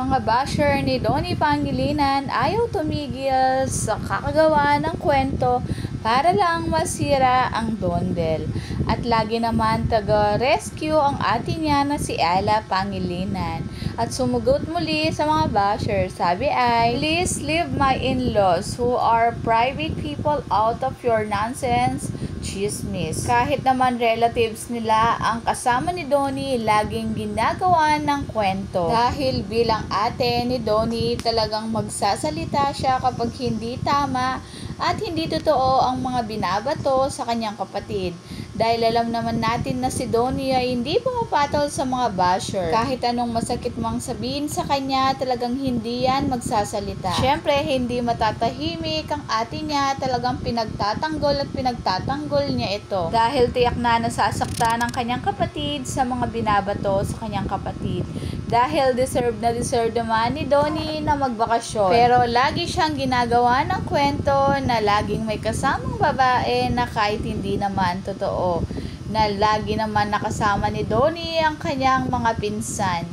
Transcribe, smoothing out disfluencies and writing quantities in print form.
Mga basher ni Donnie Pangilinan ayaw tumigil sa kakagawa ng kwento para lang masira ang Dondel. At lagi naman taga-rescue ang ate niya na si Ella Pangilinan. At sumugot muli sa mga basher, sabi ay, "Please leave my in-laws who are private people out of your nonsense chismis." Kahit naman relatives nila ang kasama ni Donnie, laging ginagawa ng kwento. Dahil bilang ate ni Donnie, talagang magsasalita siya kapag hindi tama at hindi totoo ang mga binabato sa kanyang kapatid. Dahil alam naman natin na si Donnie ay hindi pumapatol sa mga basher. Kahit anong masakit mang sabihin sa kanya, talagang hindi yan magsasalita. Siyempre, hindi matatahimik ang ate niya, talagang pinagtatanggol at pinagtatanggol niya ito. Dahil tiyak na nasasaktan ng kanyang kapatid sa mga binabato sa kanyang kapatid. Dahil deserve naman ni Donnie na magbakasyon. Pero lagi siyang ginagawa ng kwento na laging may kasamang babae na kahit hindi naman totoo. Na lagi naman nakasama ni Donnie ang kanyang mga pinsan.